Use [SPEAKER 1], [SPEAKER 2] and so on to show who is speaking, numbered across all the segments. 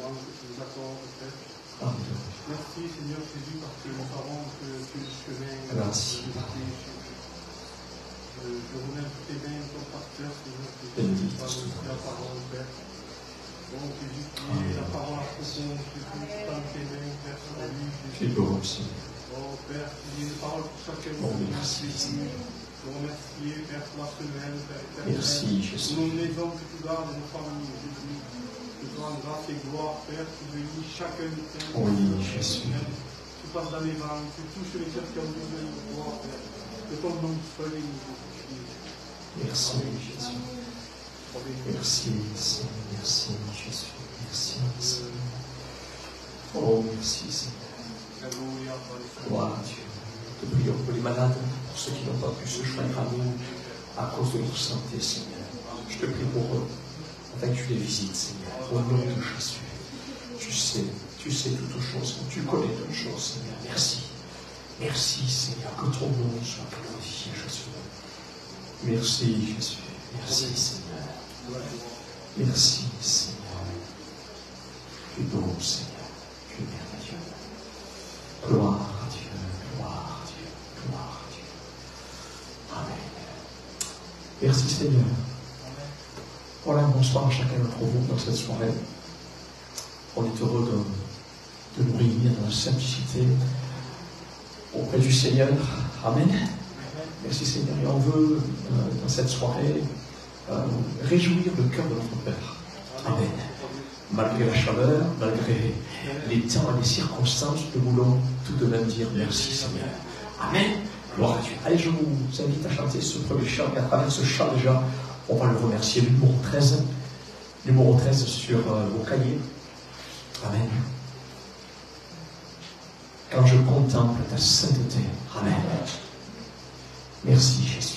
[SPEAKER 1] grande que tu nous accordes, Père. Merci, Seigneur Jésus, parce que nous savons que tu es le chemin de vérité. Je remets toutes tes mains comme pasteur, Seigneur Jésus, par la parole, Père. Bon, Jésus, qui est la parole à propos, Jésus, dans tes mains, Père, sur la vie, Jésus. Oh, Père, tu dis une parole pour chacun de nous, Jésus. Te remercier, Père, pour la semaine, Père.
[SPEAKER 2] Merci, Jésus.
[SPEAKER 1] Pour nos maisons que tu gardes, nos familles, Jésus. Je te rends grâce et gloire, Père, tu bénis chacun de tes.
[SPEAKER 2] Oui, Jésus.
[SPEAKER 1] Tu passes dans les rangs, tu touches les cœurs qui ont besoin de voir, Père. Que ton nom soit béni, Jésus.
[SPEAKER 2] Merci, Jésus. Merci, Seigneur. Merci, Jésus. Merci, Seigneur. Oh, merci, Seigneur. Gloire à Dieu. Te prions pour les malades, pour ceux qui n'ont pas pu se joindre à nous à cause de leur santé, Seigneur. Je te prie pour eux, afin que tu les visites, Seigneur. Au nom de Jésus. Tu sais toutes choses, tu connais toutes choses, Seigneur. Merci. Merci, Seigneur. Que ton nom soit glorifié, Jésus. Merci, Jésus. Merci, Seigneur. Merci, Seigneur. Tu es beau, Seigneur. Tu es merveilleux. Gloire à Dieu, gloire à Dieu, gloire à Dieu. Amen. Merci, Seigneur. Voilà, bonsoir à chacun d'entre vous dans cette soirée. On est heureux de nous réunir dans la simplicité auprès du Seigneur. Amen. Merci, Seigneur. Et on veut, dans cette soirée, réjouir le cœur de notre Père. Amen. Malgré la chaleur, malgré les temps et les circonstances, nous voulons tout de même dire merci, Seigneur. Amen. Gloire à Dieu. Allez, je vous invite à chanter ce premier chant. Et à travers ce chant, déjà, on va le remercier. Le numéro 13. Numéro 13 sur vos cahiers. Amen. Quand je contemple ta sainteté. Amen. Merci, Jésus.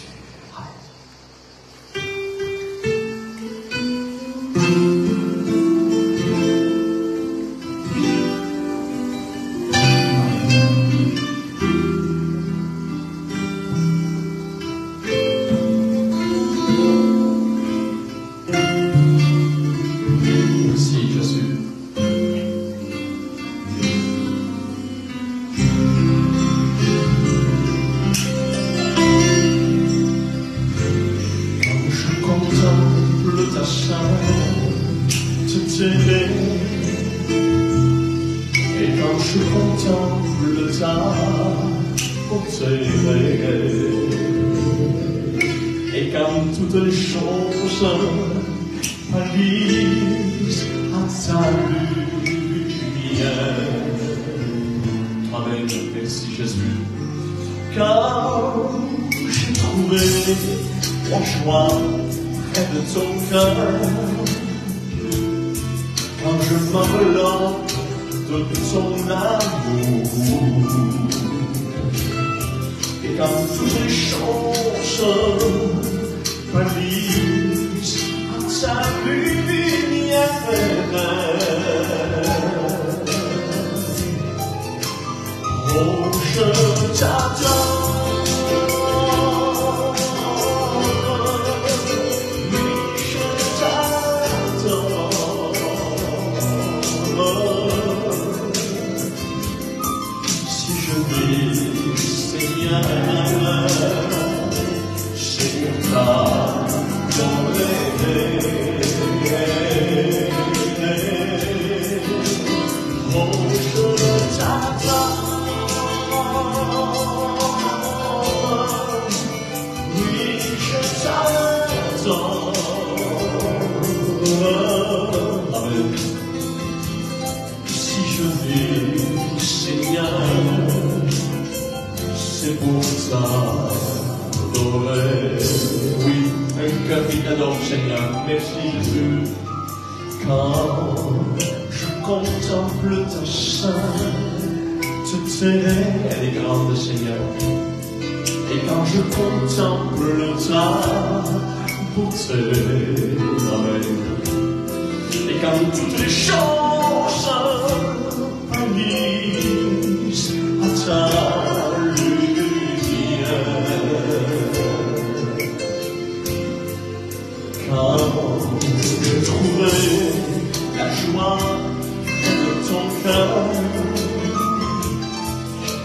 [SPEAKER 2] cœur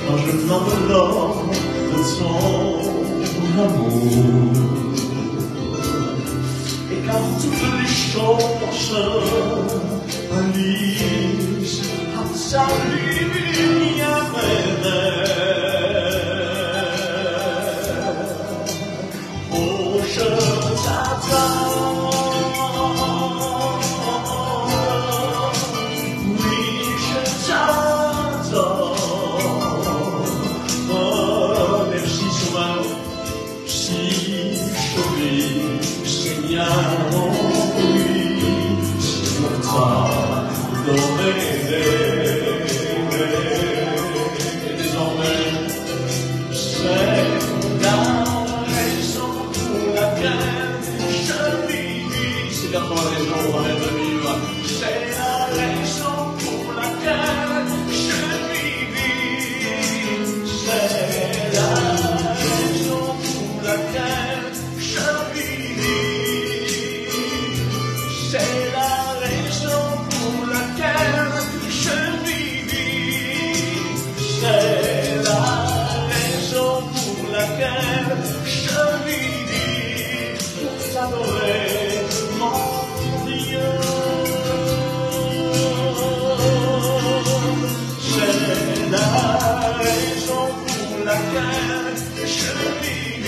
[SPEAKER 2] quand je m'enveloppe de ton amour. Et quand toutes les chosesalisent à ta lumière, oh, je t'attends. Oui, je t'attends. Oh, merci souvent, si chauvé, Seigneur, oui, c'est pour toi, désormais, c'est la raison pour laquelle je vis. C'est la raison pour laquelle je vis. C'est la raison pour laquelle je vis. C'est la raison pour laquelle je vis. C'est la raison pour laquelle je vis. C'est la raison pour laquelle je vis. Pour t'adorer, mon Dieu. C'est la raison pour laquelle je vis.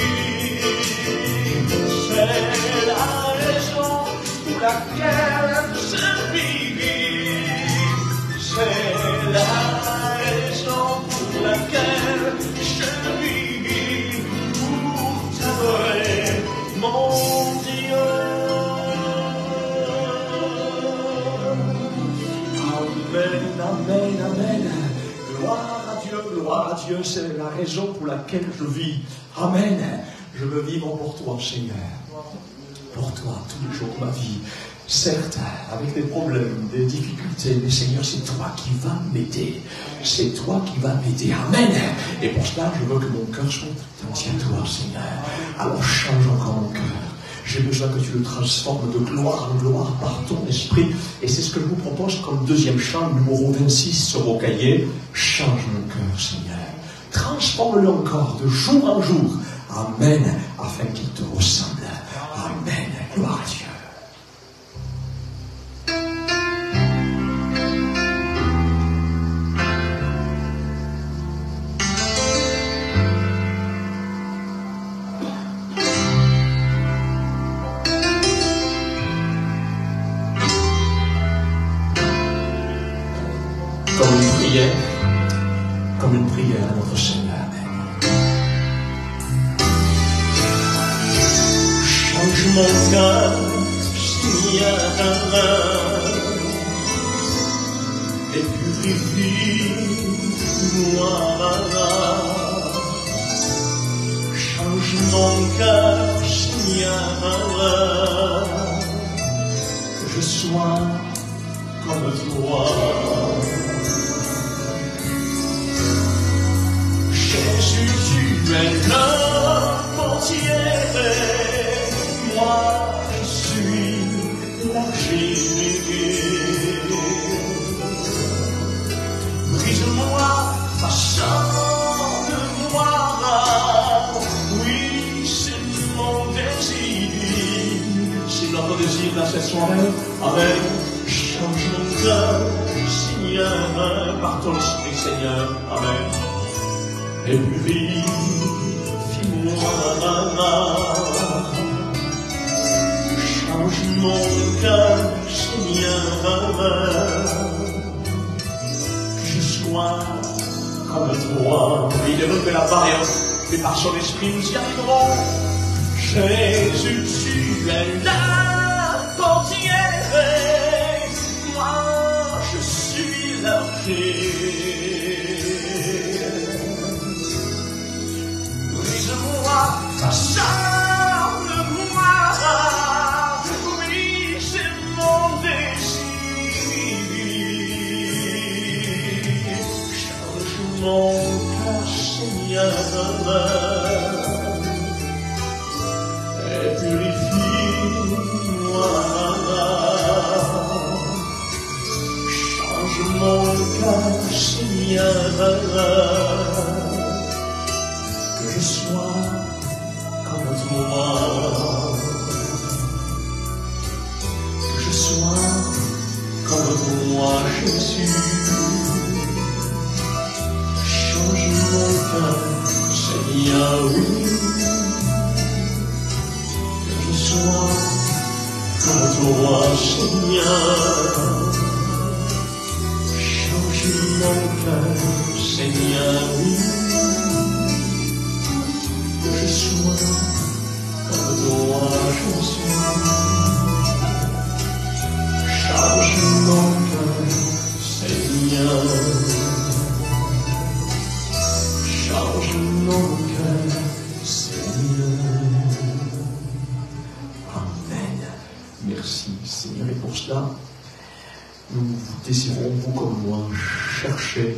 [SPEAKER 2] C'est la raison pour laquelle je vis. C'est la raison pour laquelle je vis. Pour t'adorer, mon Dieu. Amen, amen, amen. Gloire à Dieu, c'est la raison pour laquelle je vis. Amen. Je veux vivre pour toi, Seigneur. Pour toi, tous les jours de ma vie. Certes, avec des problèmes, des difficultés, mais Seigneur, c'est toi qui vas m'aider. C'est toi qui vas m'aider. Amen. Et pour cela, je veux que mon cœur soit entier à toi, Seigneur. Alors change encore mon cœur. J'ai besoin que tu le transformes de gloire en gloire par ton esprit. Et c'est ce que je vous propose comme deuxième chant, numéro 26 sur vos cahiers. Change mon cœur, Seigneur. Transforme-le encore de jour en jour. Amen. Afin qu'il te ressemble. Amen. Gloire à Dieu. Comme une prière à notre Seigneur. Change mon cœur, Seigneur, et purifie-moi. Change mon cœur, Seigneur, que je sois comme toi. Jésus, tu es le portier, moi je suis l'argile. Brise-moi, façonne-moi, oui, c'est mon désir. C'est notre désir dans cette soirée. Amen. Change mon cœur, Seigneur, par ton esprit, Seigneur. Amen. Et purifie-moi. Change mon cœur, Seigneur, que je sois comme toi. Oui, il veut que la barrière, mais par son esprit nous y arriverons. Jésus, tu es la portière, moi je suis l'argile. Brise-moi, façonne-moi, oui, c'est mon désir. Change mon cœur, Seigneur, et purifie-moi. Change mon mon cœur, Seigneur, que je sois comme toi, que je sois comme toi, Jésus. Change mon cœur, Seigneur, oui, que je sois comme toi, Seigneur. Change mon cœur, Seigneur, oui, que je sois comme toi, Jésus. Change mon cœur, Seigneur. Change mon cœur, Seigneur. Amen. Merci, Seigneur. Et pour cela, nous désirons, vous comme moi, chercher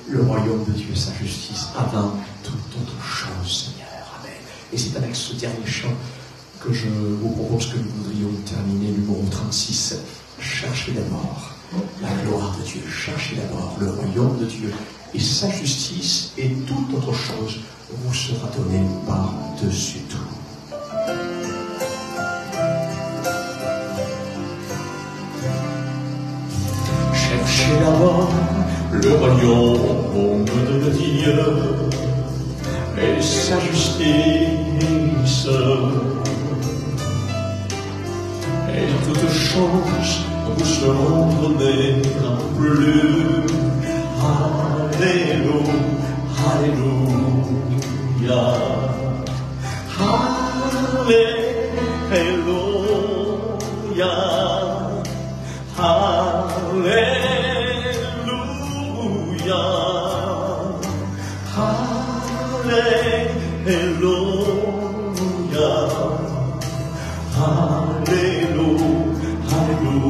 [SPEAKER 2] le royaume de Dieu et sa justice avant toute autre chose, Seigneur. Amen. Et c'est avec ce dernier chant que je vous propose que nous voudrions terminer le numéro 36. Cherchez d'abord la gloire de Dieu. Cherchez d'abord le royaume de Dieu et sa justice, et toute autre chose vous sera donnée par-dessus tout. Cherchez d'abord le royaume de Dieu et sa justice, et toutes choses vous seront données en plus. Alléluia, Alléluia, Alléluia, Alléluia, Alléluia, Alléluia.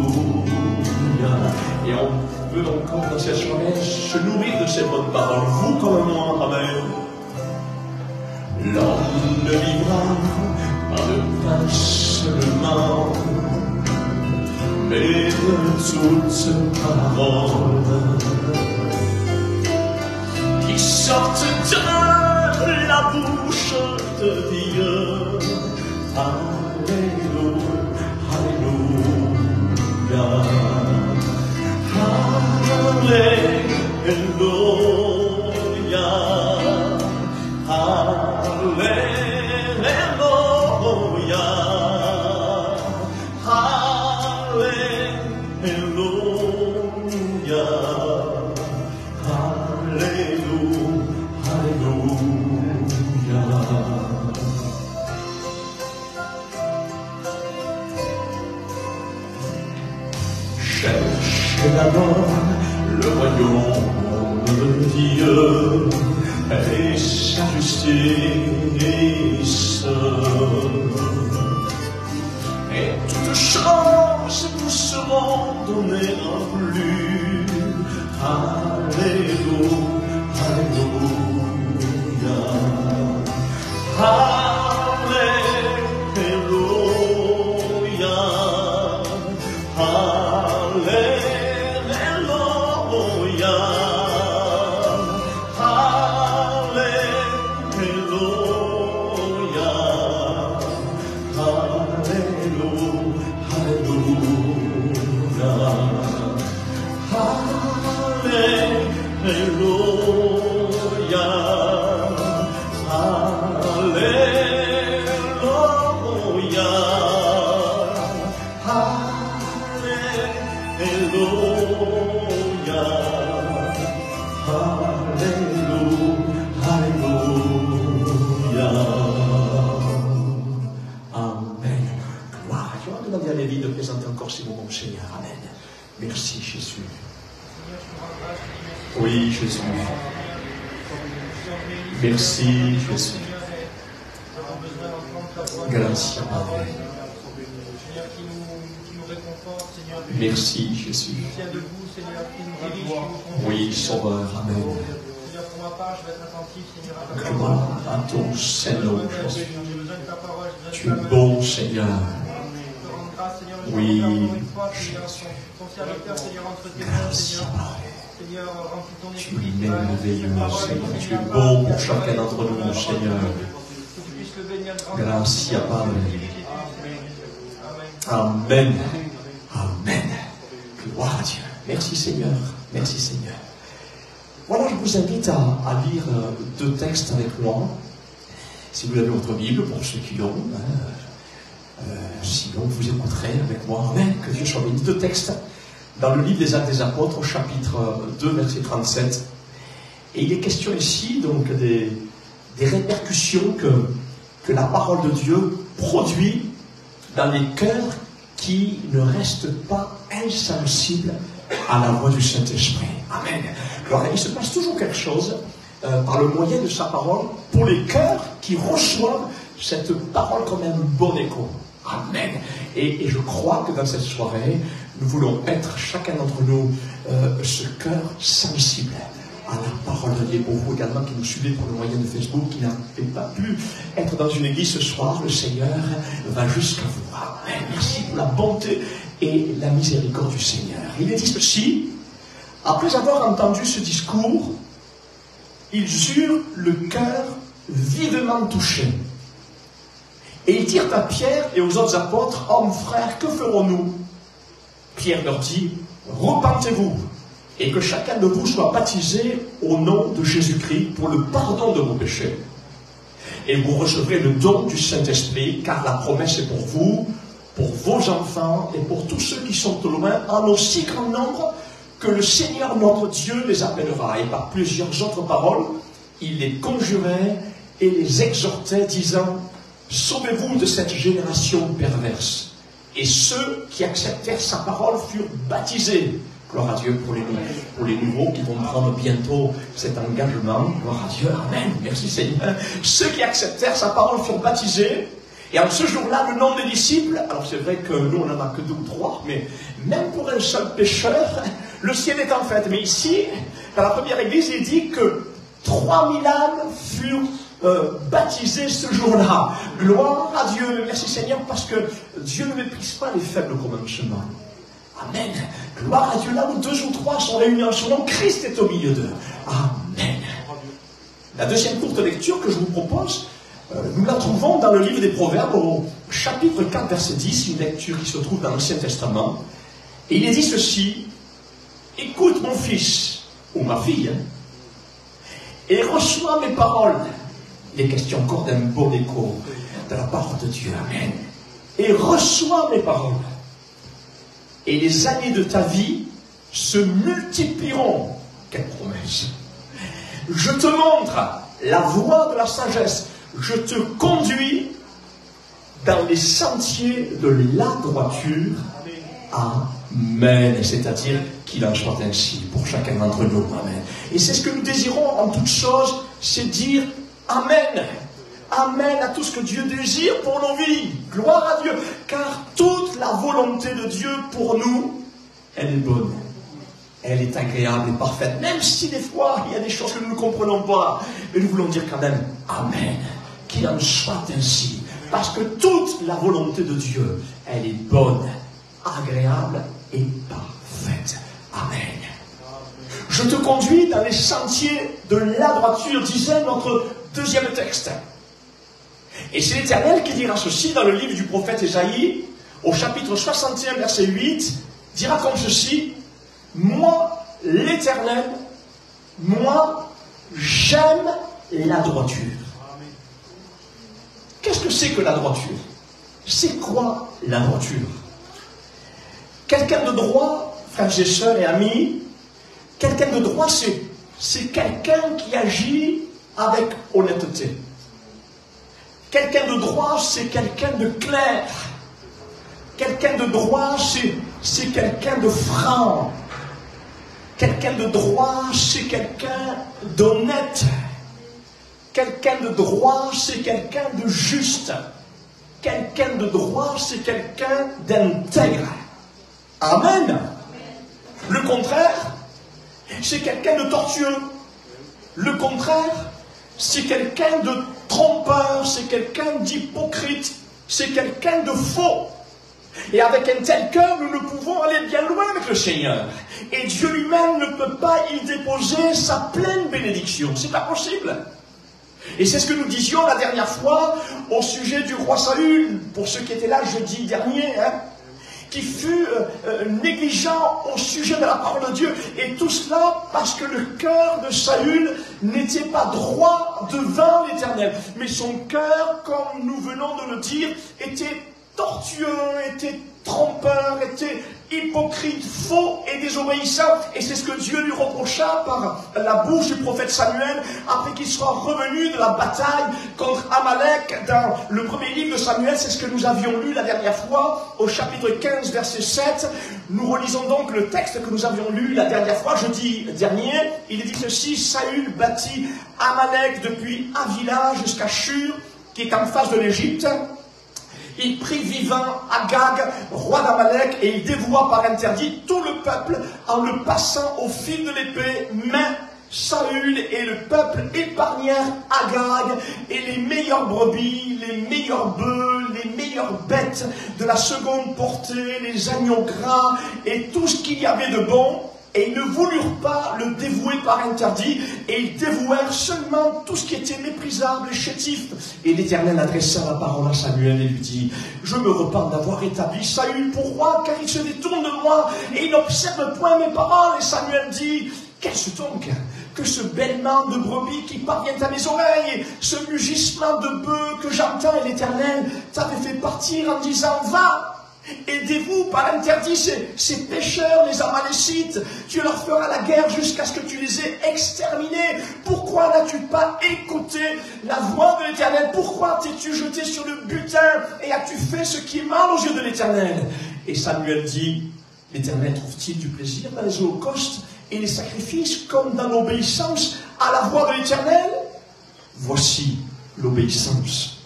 [SPEAKER 2] Et on veut encore dans cette journée se nourrir de ces bonnes paroles, vous comme moi, amen. L'homme ne vivra pas de pain seulement, mais de toutes paroles qui sortent de la bouche de Dieu. Alléluia, Alléluia, Alléluia, Alléluia, Alléluia, Alléluia. Cherchez d'abord le royaume de Dieu et sa justice, et toutes choses vous seront données en plus. Alléluia, Alléluia, Alléluia, Alléluia, Seigneur, amen. Merci Jésus. Oui, Jésus. Merci Jésus. Grâce à Père. Merci Jésus. Oui, Sauveur, amen. Gloire à ton Seigneur Jésus. Tu es bon, Seigneur.
[SPEAKER 3] grâce, Seigneur.
[SPEAKER 2] Oui.
[SPEAKER 3] Encore une fois, Seigneur, ton serviteur, Seigneur, entre tes mains, Seigneur. Seigneur, remplis ton esprit.
[SPEAKER 2] Tu es merveilleux, Seigneur. Tu es beau pour chacun d'entre nous, Seigneur. Merci à Père. Amen. Amen. Gloire à Dieu. Merci Seigneur. Merci Seigneur. Voilà, je vous invite à lire 2 textes avec moi. Si vous avez votre Bible, pour ceux qui l'ont. Sinon, vous écouterez avec moi. Amen. Que Dieu soit béni. 2 textes dans le livre des Actes des Apôtres, chapitre 2, verset 37. Et il est question ici donc des répercussions que la parole de Dieu produit dans les cœurs qui ne restent pas insensibles à la voix du Saint-Esprit. Amen. Alors, il se passe toujours quelque chose par le moyen de sa parole pour les cœurs qui reçoivent cette parole comme un bon écho. Amen. Et je crois que dans cette soirée, nous voulons être, chacun d'entre nous, ce cœur sensible à la parole de Dieu. Pour vous également qui nous suivez pour le moyen de Facebook, qui n'avez pas pu être dans une église ce soir, le Seigneur va jusqu'à vous. Amen. Merci pour la bonté et la miséricorde du Seigneur. Il est dit ceci: après avoir entendu ce discours, ils eurent le cœur vivement touché. Et ils dirent à Pierre et aux autres apôtres: hommes, frères, que ferons-nous? Pierre leur dit: repentez-vous, et que chacun de vous soit baptisé au nom de Jésus-Christ pour le pardon de vos péchés. Et vous recevrez le don du Saint-Esprit, car la promesse est pour vous, pour vos enfants et pour tous ceux qui sont au loin, en aussi grand nombre que le Seigneur notre Dieu les appellera. Et par plusieurs autres paroles, il les conjurait et les exhortait, disant: sauvez-vous de cette génération perverse. Et ceux qui acceptèrent sa parole furent baptisés. Gloire à Dieu pour les nouveaux qui vont prendre bientôt cet engagement. Gloire à Dieu. Amen. Merci Seigneur. Ceux qui acceptèrent sa parole furent baptisés. Et en ce jour-là, le nombre des disciples, alors c'est vrai que nous on n'en a que 2 ou 3, mais même pour un seul pécheur, le ciel est en fête. Mais ici, dans la première église, il dit que 3000 âmes furent baptisées ce jour-là. Gloire à Dieu. Merci Seigneur, parce que Dieu ne méprise pas les faibles commencements. Amen. Gloire à Dieu. Là où 2 ou 3 sont réunis en son nom, Christ est au milieu d'eux. Amen. La deuxième courte lecture que je vous propose, nous la trouvons dans le livre des Proverbes au chapitre 4, verset 10, une lecture qui se trouve dans l'Ancien Testament. Et il est dit ceci: écoute mon fils, ou ma fille, et reçois mes paroles. Il est question encore d'un bon écho de la parole de Dieu. Amen. Et reçois mes paroles. Et les années de ta vie se multiplieront. Quelle promesse! Je te montre la voie de la sagesse. Je te conduis dans les sentiers de la droiture. Amen. C'est-à-dire qu'il en soit ainsi pour chacun d'entre nous. Amen. Et c'est ce que nous désirons en toutes choses, c'est dire Amen. Amen à tout ce que Dieu désire pour nos vies. Gloire à Dieu. Car toute la volonté de Dieu pour nous, elle est bonne. Elle est agréable et parfaite. Même si des fois, il y a des choses que nous ne comprenons pas. Mais nous voulons dire quand même Amen. Qu'il en soit ainsi. Parce que toute la volonté de Dieu, elle est bonne, agréable et parfaite. Amen. Je te conduis dans les sentiers de la droiture, disait notre deuxième texte. Et c'est l'Éternel qui dira ceci dans le livre du prophète Ésaïe, au chapitre 61, verset 8, dira comme ceci: moi, l'Éternel, moi, j'aime la droiture. Qu'est-ce que c'est que la droiture? C'est quoi la droiture? Quelqu'un de droit, frères et sœurs et amis, quelqu'un de droit, c'est quelqu'un qui agit avec honnêteté. Quelqu'un de droit, c'est quelqu'un de clair. Quelqu'un de droit, c'est quelqu'un de franc. Quelqu'un de droit, c'est quelqu'un d'honnête. Quelqu'un de droit, c'est quelqu'un de juste. Quelqu'un de droit, c'est quelqu'un d'intègre. Amen. Le contraire, c'est quelqu'un de tortueux. Le contraire, c'est quelqu'un de trompeur, c'est quelqu'un d'hypocrite, c'est quelqu'un de faux. Et avec un tel cœur, nous ne pouvons aller bien loin avec le Seigneur. Et Dieu lui-même ne peut pas y déposer sa pleine bénédiction. C'est pas possible. Et c'est ce que nous disions la dernière fois au sujet du roi Saül, pour ceux qui étaient là jeudi dernier, qui fut négligent au sujet de la parole de Dieu. Et tout cela parce que le cœur de Saül n'était pas droit devant l'Éternel. Mais son cœur, comme nous venons de le dire, était tortueux, était trompeur, était hypocrite, faux et désobéissant. Et c'est ce que Dieu lui reprocha par la bouche du prophète Samuel après qu'il soit revenu de la bataille contre Amalek dans le premier livre de Samuel. C'est ce que nous avions lu la dernière fois au chapitre 15 verset 7. Nous relisons donc le texte que nous avions lu la dernière fois, jeudi dernier. Il est dit ceci: Saül bâtit Amalek depuis Avila jusqu'à Shur, qui est en face de l'Égypte. Il prit vivant Agag, roi d'Amalek, et il dévoua par interdit tout le peuple en le passant au fil de l'épée. Mais Saül et le peuple épargnèrent Agag et les meilleures brebis, les meilleurs bœufs, les meilleures bêtes de la seconde portée, les agneaux gras et tout ce qu'il y avait de bon. Et ils ne voulurent pas le dévouer par interdit, et ils dévouèrent seulement tout ce qui était méprisable et chétif. Et l'Éternel adressa la parole à Samuel et lui dit: je me repens d'avoir établi Saül pour roi, car il se détourne de moi, et il n'observe point mes paroles. Et Samuel dit: qu'est-ce donc que ce bêlement de brebis qui parvient à mes oreilles, ce mugissement de bœuf que j'entends? Et l'Éternel t'avait fait partir en disant: va, aidez-vous par interdit ces pécheurs, les Amalécites. Tu leur feras la guerre jusqu'à ce que tu les aies exterminés. Pourquoi n'as-tu pas écouté la voix de l'Éternel? Pourquoi t'es-tu jeté sur le butin et as-tu fait ce qui est mal aux yeux de l'Éternel? Et Samuel dit: l'Éternel trouve-t-il du plaisir dans les holocaustes et les sacrifices comme dans l'obéissance à la voix de l'Éternel? Voici, l'obéissance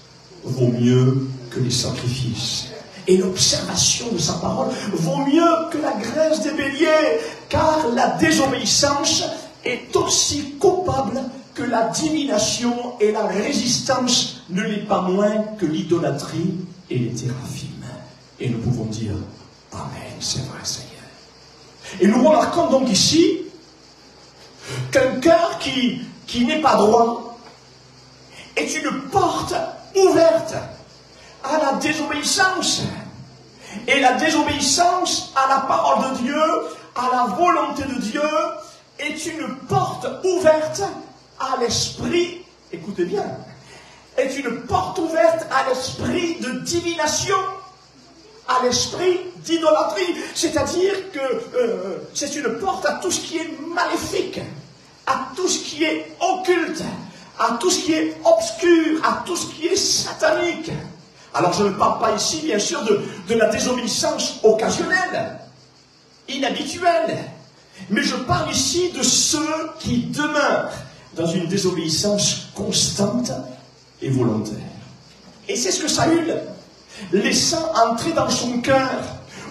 [SPEAKER 2] vaut mieux que les sacrifices, et l'observation de sa parole vaut mieux que la graisse des béliers, car la désobéissance est aussi coupable que la divination, et la résistance ne l'est pas moins que l'idolâtrie et les téraphim. Et nous pouvons dire: amen, c'est vrai, Seigneur. Et nous remarquons donc ici qu'un cœur qui n'est pas droit est une porte ouverte à la désobéissance. Et la désobéissance à la parole de Dieu, à la volonté de Dieu, est une porte ouverte à l'esprit, écoutez bien, est une porte ouverte à l'esprit de divination, à l'esprit d'idolâtrie. C'est-à-dire que c'est une porte à tout ce qui est maléfique, à tout ce qui est occulte, à tout ce qui est obscur, à tout ce qui est satanique. Alors je ne parle pas ici, bien sûr, de la désobéissance occasionnelle, inhabituelle, mais je parle ici de ceux qui demeurent dans une désobéissance constante et volontaire. Et c'est ce que Saül, laissant entrer dans son cœur,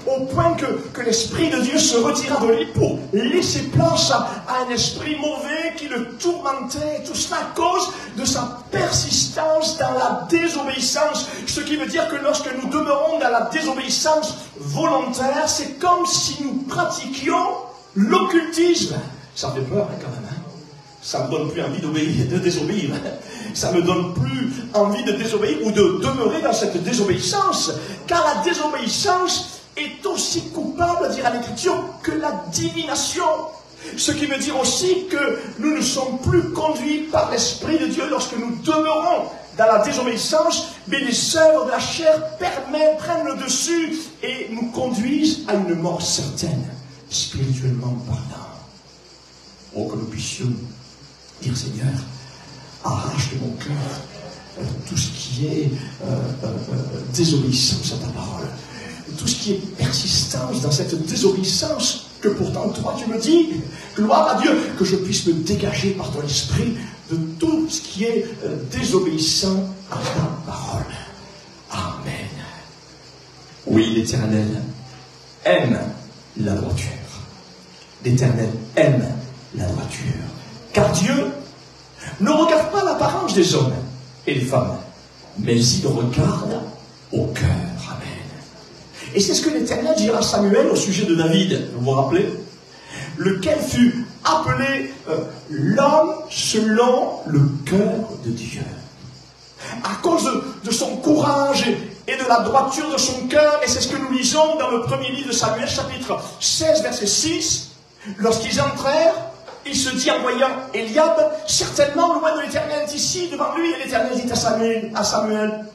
[SPEAKER 2] au point que l'Esprit de Dieu se retira de lui pour laisser place à un esprit mauvais qui le tourmentait, tout cela à cause de sa persistance dans la désobéissance. Ce qui veut dire que lorsque nous demeurons dans la désobéissance volontaire, c'est comme si nous pratiquions l'occultisme. Ça fait peur quand même, hein? Ça ne me donne plus envie de désobéir. Ça ne me donne plus envie de désobéir ou de demeurer dans cette désobéissance. Car la désobéissance est aussi coupable, dira l'Écriture, que la divination. Ce qui veut dire aussi que nous ne sommes plus conduits par l'Esprit de Dieu lorsque nous demeurons dans la désobéissance, mais les œuvres de la chair prennent le dessus et nous conduisent à une mort certaine, spirituellement parlant. Oh, que nous puissions dire: Seigneur, arrache de mon cœur tout ce qui est désobéissance à ta parole. Tout ce qui est persistance dans cette désobéissance, que pourtant toi tu me dis, gloire à Dieu, que je puisse me dégager par ton esprit de tout ce qui est désobéissant à ta parole. Amen. Oui, l'Éternel aime la droiture. L'Éternel aime la droiture. Car Dieu ne regarde pas l'apparence des hommes et des femmes, mais il regarde au cœur. Amen. Et c'est ce que l'Éternel dira à Samuel au sujet de David, vous vous rappelez? Lequel fut appelé l'homme selon le cœur de Dieu. À cause de son courage et de la droiture de son cœur, et c'est ce que nous lisons dans le premier livre de Samuel, chapitre 16, verset 6, lorsqu'ils entrèrent, il se dit en voyant Eliab, certainement loin de l'Éternel est ici, devant lui, et l'Éternel dit à Samuel,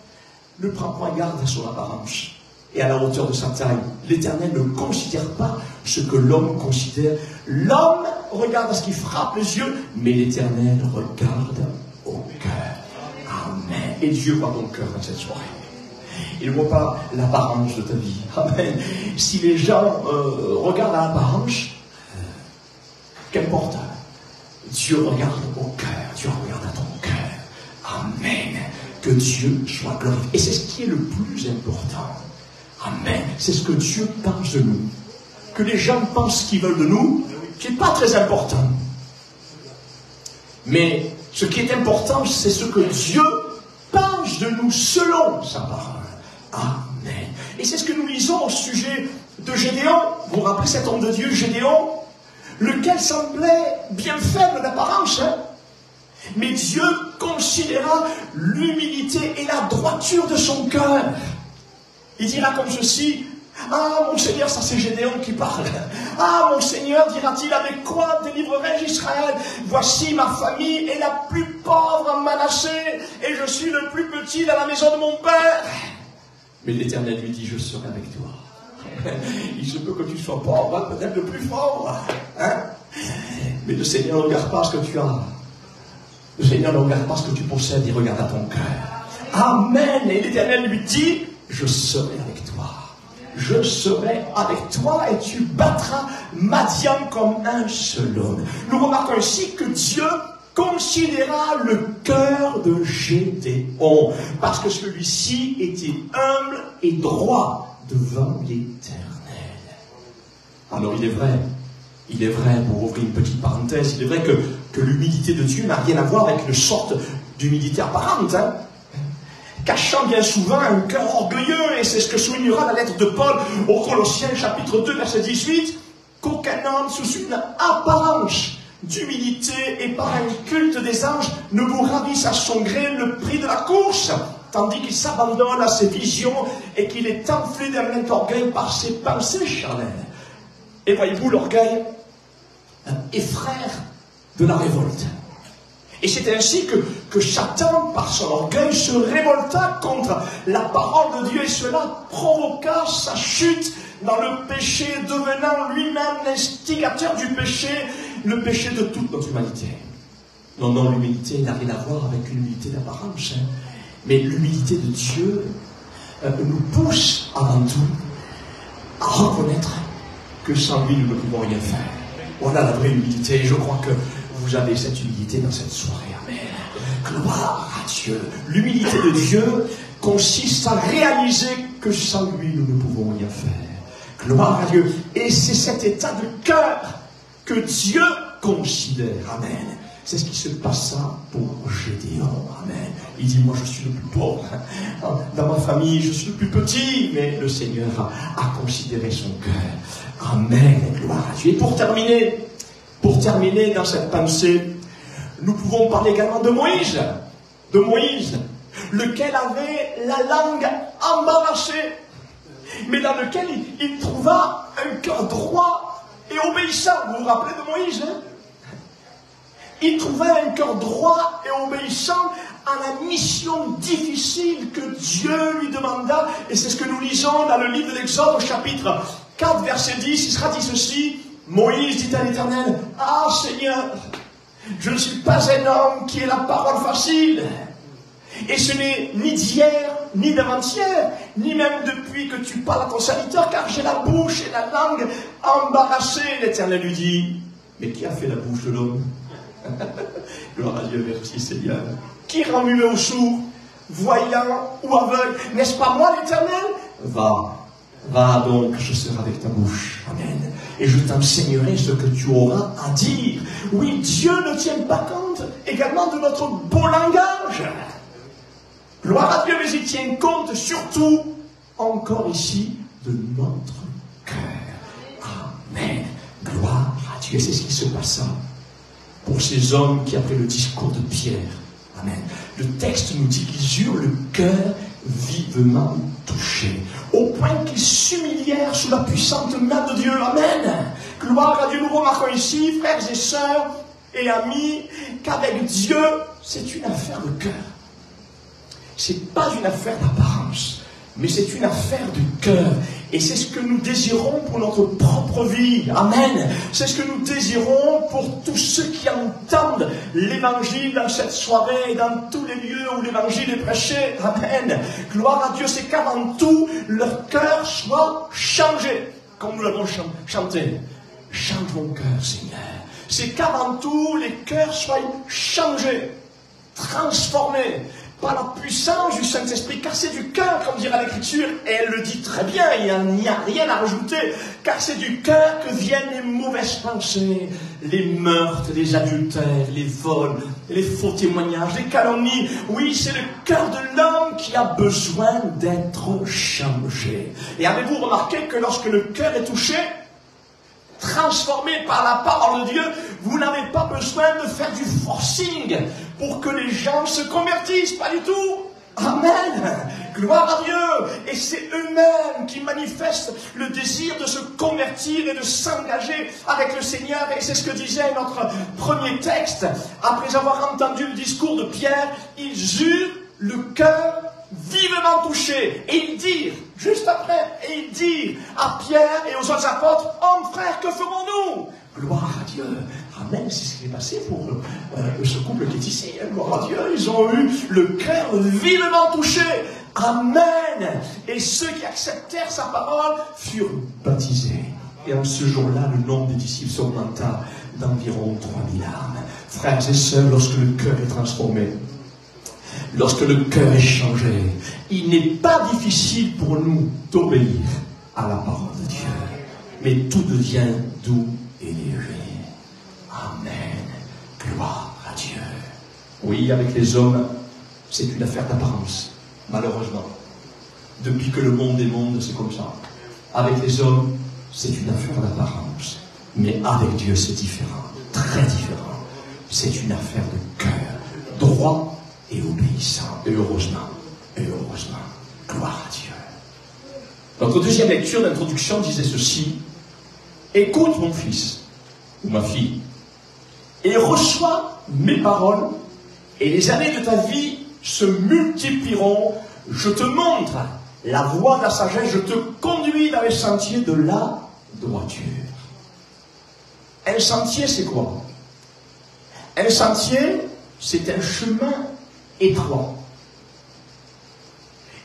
[SPEAKER 2] ne prends point garde à son apparence et à la hauteur de sa taille. L'Éternel ne considère pas ce que l'homme considère. L'homme regarde à ce qui frappe les yeux, mais l'Éternel regarde au cœur. Amen. Et Dieu voit ton cœur dans cette soirée. Il ne voit pas l'apparence de ta vie. Amen. Si les gens regardent à l'apparence, qu'importe. Dieu regarde au cœur. Dieu regarde à ton cœur. Amen. Que Dieu soit glorifié. Et c'est ce qui est le plus important. Amen. C'est ce que Dieu pense de nous. Que les gens pensent ce qu'ils veulent de nous, ce n'est pas très important. Mais ce qui est important, c'est ce que Dieu pense de nous selon sa parole. Amen. Et c'est ce que nous lisons au sujet de Gédéon. Vous vous rappelez cet homme de Dieu, Gédéon, lequel semblait bien faible d'apparence, hein? Mais Dieu considéra l'humilité et la droiture de son cœur. Il dira comme ceci, « Ah, mon Seigneur, ça c'est Gédéon qui parle. Ah, mon Seigneur, dira-t-il, avec quoi délivrerai-je Israël? Voici ma famille est la plus pauvre en Manassé, et je suis le plus petit dans la maison de mon père. » Mais l'Éternel lui dit, « Je serai avec toi. » Il se peut que tu sois pauvre, peut-être le plus fort, hein? Mais le Seigneur ne regarde pas ce que tu as. Le Seigneur ne regarde pas ce que tu possèdes, il regarde à ton cœur. Amen. Et l'Éternel lui dit, je serai avec toi. Je serai avec toi et tu battras Madian comme un seul homme. Nous remarquons ici que Dieu considéra le cœur de Gédéon, parce que celui-ci était humble et droit devant l'Éternel. Alors il est vrai, pour ouvrir une petite parenthèse, il est vrai que l'humilité de Dieu n'a rien à voir avec une sorte d'humilité apparente, hein, cachant bien souvent un cœur orgueilleux, et c'est ce que soulignera la lettre de Paul aux Colossiens, chapitre 2, verset 18, qu'aucun homme sous une apparence d'humilité et par un culte des anges ne vous ravisse à son gré le prix de la course, tandis qu'il s'abandonne à ses visions et qu'il est enflé d'un même orgueil par ses pensées charnelles. Et voyez-vous, l'orgueil est frère de la révolte. Et c'est ainsi que Satan, par son orgueil, se révolta contre la parole de Dieu, et cela provoqua sa chute dans le péché, devenant lui-même l'instigateur du péché, le péché de toute notre humanité. Non, l'humilité n'a rien à voir avec l'humilité d'apparence, hein. Mais l'humilité de Dieu nous pousse avant tout à reconnaître que sans lui, nous ne pouvons rien faire. Voilà la vraie humilité. Et je crois que vous avez cette humilité dans cette soirée. Amen. Gloire à Dieu. L'humilité de Dieu consiste à réaliser que sans lui, nous ne pouvons rien faire. Gloire à Dieu. Et c'est cet état de cœur que Dieu considère. Amen. C'est ce qui se passa pour Gédéon. Amen. Il dit, moi je suis le plus pauvre. Dans ma famille, je suis le plus petit. Mais le Seigneur a considéré son cœur. Amen. Gloire à Dieu. Et pour terminer dans cette pensée, nous pouvons parler également de Moïse. De Moïse, lequel avait la langue embarrassée, mais dans lequel il trouva un cœur droit et obéissant. Vous vous rappelez de Moïse, hein? Il trouvait un cœur droit et obéissant à la mission difficile que Dieu lui demanda. Et c'est ce que nous lisons dans le livre de l'Exode, au chapitre 4, verset 10. Il sera dit ceci, Moïse dit à l'Éternel, « Ah Seigneur, je ne suis pas un homme qui ait la parole facile. Et ce n'est ni d'hier, ni d'avant-hier, ni même depuis que tu parles à ton serviteur, car j'ai la bouche et la langue embarrassées. » L'Éternel lui dit, « Mais qui a fait la bouche de l'homme ?» Gloire à Dieu, merci Seigneur. Qui rend muet ou sourd, voyant ou aveugle? N'est-ce pas moi l'Éternel? Va donc, je serai avec ta bouche. Amen. Et je t'enseignerai ce que tu auras à dire. Oui, Dieu ne tient pas compte également de notre beau langage. Gloire à Dieu, mais il tient compte surtout, encore ici, de notre cœur. Amen. Gloire à Dieu. C'est ce qui se passa pour ces hommes qui, après le discours de Pierre, amen, le texte nous dit qu'ils eurent le cœur vivement touché, au point qu'ils s'humilièrent sous la puissante main de Dieu. Amen. Gloire à Dieu. Nous remarquons ici, frères et sœurs et amis, qu'avec Dieu, c'est une affaire de cœur. C'est pas une affaire d'apparence, mais c'est une affaire du cœur. Et c'est ce que nous désirons pour notre propre vie. Amen. C'est ce que nous désirons pour tous ceux qui entendent l'évangile dans cette soirée et dans tous les lieux où l'évangile est prêché. Amen. Gloire à Dieu. C'est qu'avant tout, leur cœur soit changé. Comme nous l'avons chanté. Change mon cœur, Seigneur. C'est qu'avant tout, les cœurs soient changés, transformés par la puissance du Saint-Esprit, car c'est du cœur, comme dira l'Écriture, et elle le dit très bien, il n'y a rien à rajouter, car c'est du cœur que viennent les mauvaises pensées, les meurtres, les adultères, les vols, les faux témoignages, les calomnies. Oui, c'est le cœur de l'homme qui a besoin d'être changé. Et avez-vous remarqué que lorsque le cœur est touché, transformé par la parole de Dieu, vous n'avez pas besoin de faire du forcing pour que les gens se convertissent, pas du tout. Amen. Gloire à Dieu. Et c'est eux-mêmes qui manifestent le désir de se convertir et de s'engager avec le Seigneur. Et c'est ce que disait notre premier texte. Après avoir entendu le discours de Pierre, ils eurent le cœur vivement touché. Et ils dirent, juste après, et ils dirent à Pierre et aux autres apôtres, hommes, frères, que ferons-nous? Gloire à Dieu. Amen. C'est ce qui est passé pour ce couple qui est ici. Gloire à Dieu. Ils ont eu le cœur vivement touché. Amen. Et ceux qui acceptèrent sa parole furent baptisés. Et en ce jour-là, le nombre des disciples s'augmenta d'environ 3000 âmes. Frères et sœurs, lorsque le cœur est transformé, lorsque le cœur est changé, il n'est pas difficile pour nous d'obéir à la parole de Dieu. Mais tout devient doux et léger. Amen. Gloire à Dieu. Oui, avec les hommes, c'est une affaire d'apparence, malheureusement. Depuis que le monde est monde, c'est comme ça. Avec les hommes, c'est une affaire d'apparence. Mais avec Dieu, c'est différent, très différent. C'est une affaire de cœur, droit et obéissant. Et heureusement, gloire à Dieu. Notre deuxième lecture d'introduction disait ceci: écoute mon fils ou ma fille, et reçois mes paroles, et les années de ta vie se multiplieront. Je te montre la voie de la sagesse, je te conduis dans les sentiers de la droiture. Un sentier, c'est quoi? Un sentier, c'est un chemin étroit.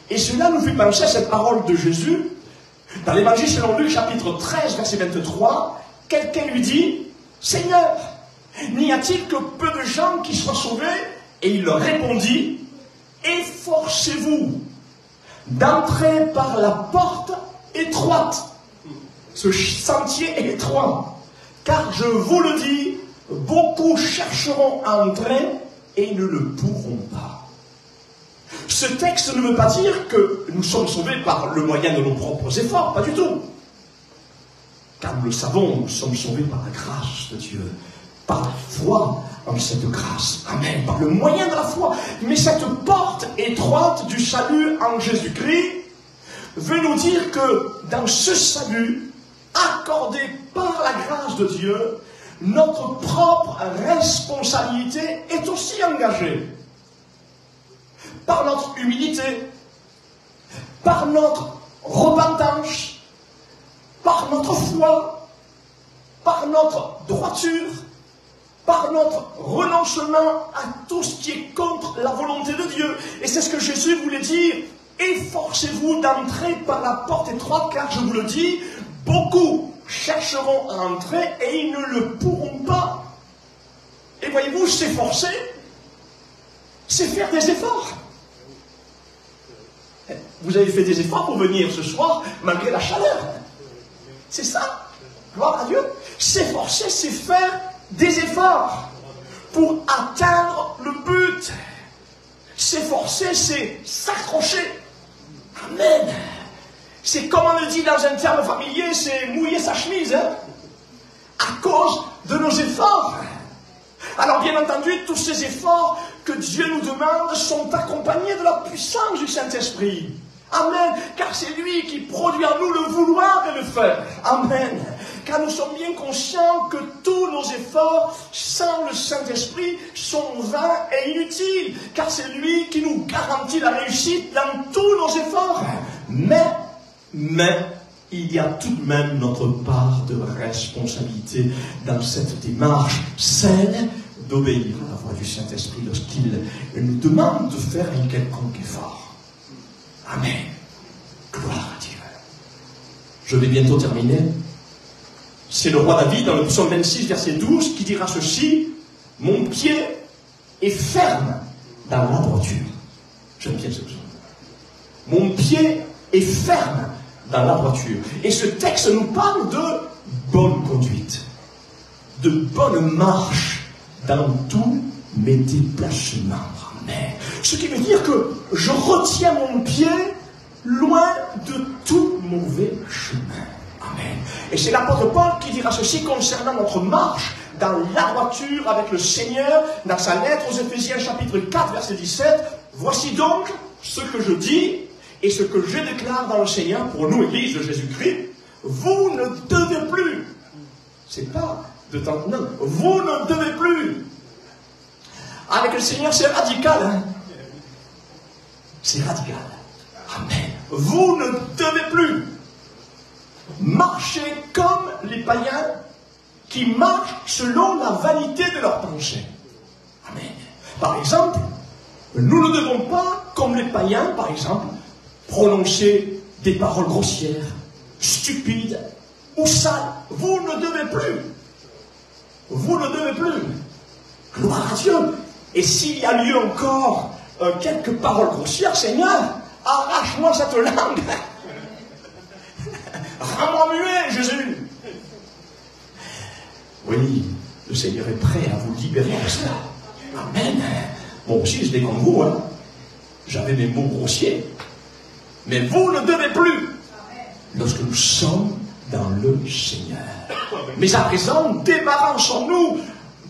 [SPEAKER 2] Et cela nous fait penser à cette parole de Jésus dans l'évangile selon Luc, chapitre 13, verset 23. Quelqu'un lui dit: Seigneur, n'y a-t-il que peu de gens qui soient sauvés? Et il leur répondit: efforcez-vous d'entrer par la porte étroite. Ce sentier est étroit, car je vous le dis, beaucoup chercheront à entrer et ne le pourront pas. Ce texte ne veut pas dire que nous sommes sauvés par le moyen de nos propres efforts, pas du tout. Car nous le savons, nous sommes sauvés par la grâce de Dieu, par la foi en cette grâce. Amen. Par le moyen de la foi. Mais cette porte étroite du salut en Jésus-Christ veut nous dire que dans ce salut, accordé par la grâce de Dieu, notre propre responsabilité est aussi engagée. Par notre humilité, par notre repentance, par notre foi, par notre droiture, par notre renoncement à tout ce qui est contre la volonté de Dieu. Et c'est ce que Jésus voulait dire: efforcez-vous d'entrer par la porte étroite, car je vous le dis, beaucoup chercheront à entrer et ils ne le pourront pas. Et voyez-vous, s'efforcer, c'est faire des efforts. Vous avez fait des efforts pour venir ce soir, malgré la chaleur. C'est ça. Gloire à Dieu. S'efforcer, c'est faire des efforts pour atteindre le but. S'efforcer, c'est s'accrocher. Amen. C'est comme on le dit dans un terme familier, c'est mouiller sa chemise, hein, à cause de nos efforts. Alors bien entendu, tous ces efforts que Dieu nous demande sont accompagnés de la puissance du Saint-Esprit. Amen. Car c'est lui qui produit en nous le vouloir et le faire. Amen. Car nous sommes bien conscients que tous nos efforts sans le Saint-Esprit sont vains et inutiles. Car c'est lui qui nous garantit la réussite dans tous nos efforts. Mais, il y a tout de même notre part de responsabilité dans cette démarche saine d'obéir à la voix du Saint-Esprit lorsqu'il nous demande de faire un quelconque effort. Amen. Gloire à Dieu. Je vais bientôt terminer. C'est le roi David dans le psaume 26, verset 12, qui dira ceci: mon pied est ferme dans la droiture. J'aime bien ce psaume. Mon pied est ferme dans la droiture. Et ce texte nous parle de bonne conduite, de bonne marche dans tous mes déplacements. Amen. Ce qui veut dire que je retiens mon pied loin de tout mauvais chemin. Amen. Et c'est l'apôtre Paul qui dira ceci concernant notre marche dans la droiture avec le Seigneur, dans sa lettre aux Éphésiens chapitre 4 verset 17. Voici donc ce que je dis et ce que je déclare dans le Seigneur pour nous, Église de Jésus-Christ. Vous ne devez plus, c'est pas de temps, non, vous ne devez plus. Avec le Seigneur, c'est radical, hein? C'est radical. Amen. Vous ne devez plus marcher comme les païens qui marchent selon la vanité de leurs pensées. Amen. Par exemple, nous ne devons pas, comme les païens, par exemple, prononcer des paroles grossières, stupides ou sales. Vous ne devez plus. Vous ne devez plus. Gloire à Dieu. Et s'il y a lieu encore quelques paroles grossières, Seigneur, arrache-moi cette langue. Rends-moi muet, Jésus. Oui, le Seigneur est prêt à vous libérer de cela. Amen. Moi aussi, je l'ai comme vous, hein. J'avais mes mots grossiers. Mais vous ne devez plus lorsque nous sommes dans le Seigneur. Mais à présent, débarrassons-nous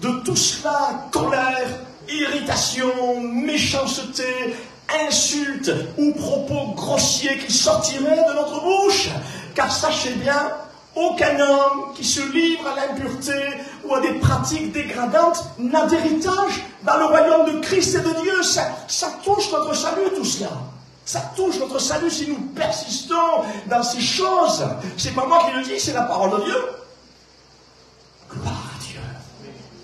[SPEAKER 2] de tout cela, colère, irritation, méchanceté, insultes ou propos grossiers qui sortiraient de notre bouche. Car sachez bien, aucun homme qui se livre à l'impureté ou à des pratiques dégradantes n'a d'héritage dans le royaume de Christ et de Dieu. Ça touche notre salut, tout cela. Ça touche notre salut si nous persistons dans ces choses. C'est pas moi qui le dis, c'est la parole de Dieu. Gloire à Dieu.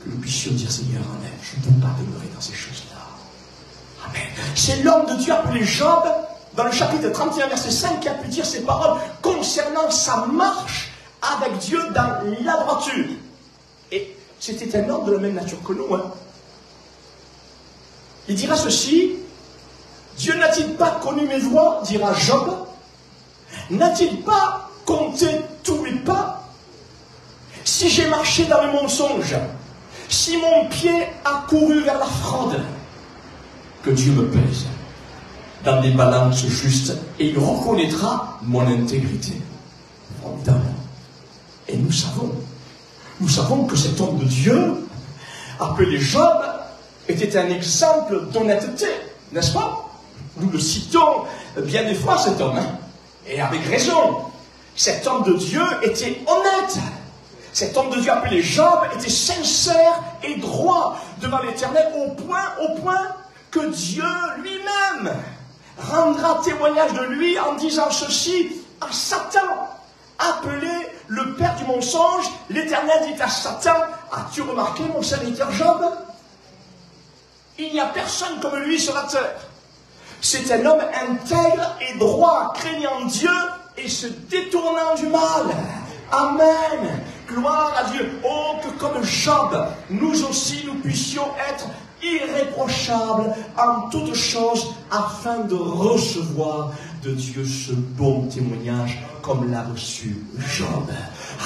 [SPEAKER 2] Que nous puissions dire, Seigneur, amen, je ne peux pas demeurer dans ces choses-là. Amen. C'est l'homme de Dieu appelé Job, dans le chapitre 31, verset 5, qui a pu dire ces paroles concernant sa marche avec Dieu dans la droiture. Et c'était un homme de la même nature que nous. Hein. Il dira ceci: Dieu n'a-t-il pas connu mes voies, dira Job? N'a-t-il pas compté tous mes pas? Si j'ai marché dans le mensonge, si mon pied a couru vers la fraude, que Dieu me pèse dans des balances justes et il reconnaîtra mon intégrité. Formidable. Et nous savons que cet homme de Dieu, appelé Job, était un exemple d'honnêteté, n'est-ce pas? Nous le citons bien des fois, cet homme, hein? Et avec raison. Cet homme de Dieu était honnête. Cet homme de Dieu appelé Job était sincère et droit devant l'Éternel au point que Dieu lui-même rendra témoignage de lui en disant ceci à Satan, appelé le père du mensonge. L'Éternel dit à Satan: as-tu remarqué mon serviteur Job? Il n'y a personne comme lui sur la terre. C'est un homme intègre et droit, craignant Dieu et se détournant du mal. Amen. Gloire à Dieu. Oh, que comme Job, nous aussi, nous puissions être irréprochables en toutes choses afin de recevoir de Dieu ce bon témoignage comme l'a reçu Job.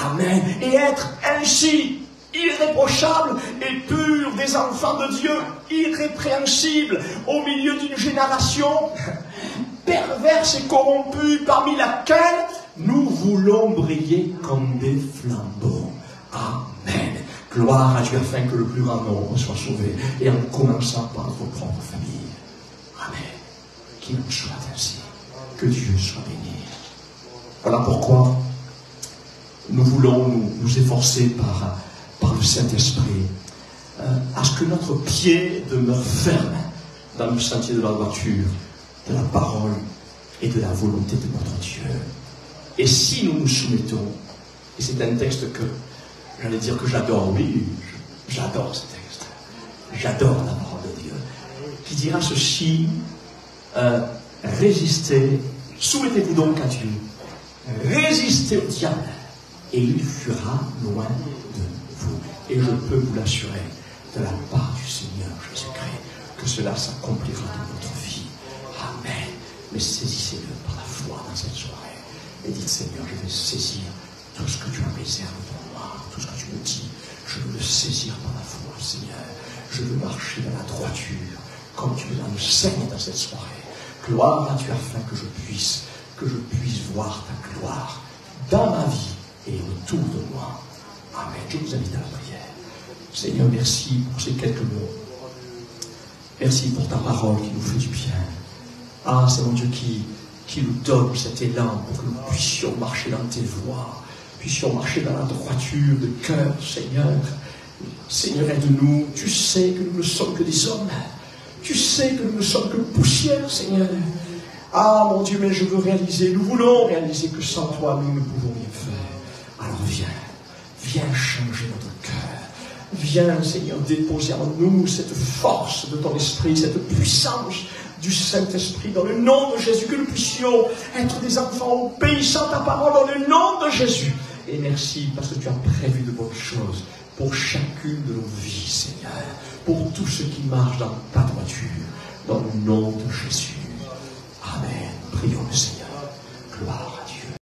[SPEAKER 2] Amen. Et être ainsi irréprochables et purs des enfants de Dieu, irrépréhensibles au milieu d'une génération perverse et corrompue, parmi laquelle nous voulons briller comme des flambeaux. Amen. Gloire à Dieu afin que le plus grand nombre soit sauvé, et en commençant par notre propre famille. Amen. Qu'il en soit ainsi. Que Dieu soit béni. Voilà pourquoi nous voulons nous efforcer par le Saint-Esprit à ce que notre pied demeure ferme dans le sentier de la droiture, de la parole et de la volonté de notre Dieu. Et si nous nous soumettons, et c'est un texte que j'allais dire que j'adore, oui, j'adore ce texte, j'adore la parole de Dieu, qui dira ceci, résistez, soumettez-vous donc à Dieu, résistez au diable, et il fuira loin de vous. Et je peux vous l'assurer, de la part du Seigneur Jésus-Christ, que cela s'accomplira dans votre vie. Amen. Mais saisissez-le par la foi dans cette soirée. Et dites, Seigneur, je vais saisir tout ce que tu as réservé pour moi, tout ce que tu me dis. Je veux le saisir par la foi, Seigneur. Je veux marcher dans la droiture, comme tu nous enseignes dans cette soirée. Gloire à Dieu afin que je puisse voir ta gloire dans ma vie et autour de moi. Amen. Je vous invite à la prière. Seigneur, merci pour ces quelques mots. Merci pour ta parole qui nous fait du bien. Ah, c'est mon Dieu qui nous donne cet élan pour que nous puissions marcher dans tes voies, puissions marcher dans la droiture de cœur, Seigneur. Seigneur, aide-nous. Tu sais que nous ne sommes que des hommes. Tu sais que nous ne sommes que poussière, Seigneur. Ah, mon Dieu, mais je veux réaliser, nous voulons réaliser que sans toi, nous ne pouvons rien faire. Alors viens changer notre cœur. Viens, Seigneur, déposer en nous cette force de ton esprit, cette puissance du Saint-Esprit, dans le nom de Jésus, que nous puissions être des enfants obéissants à ta parole, dans le nom de Jésus. Et merci, parce que tu as prévu de bonnes choses pour chacune de nos vies, Seigneur, pour tous ceux qui marchent dans ta droiture, dans le nom de Jésus. Amen. Prions le Seigneur.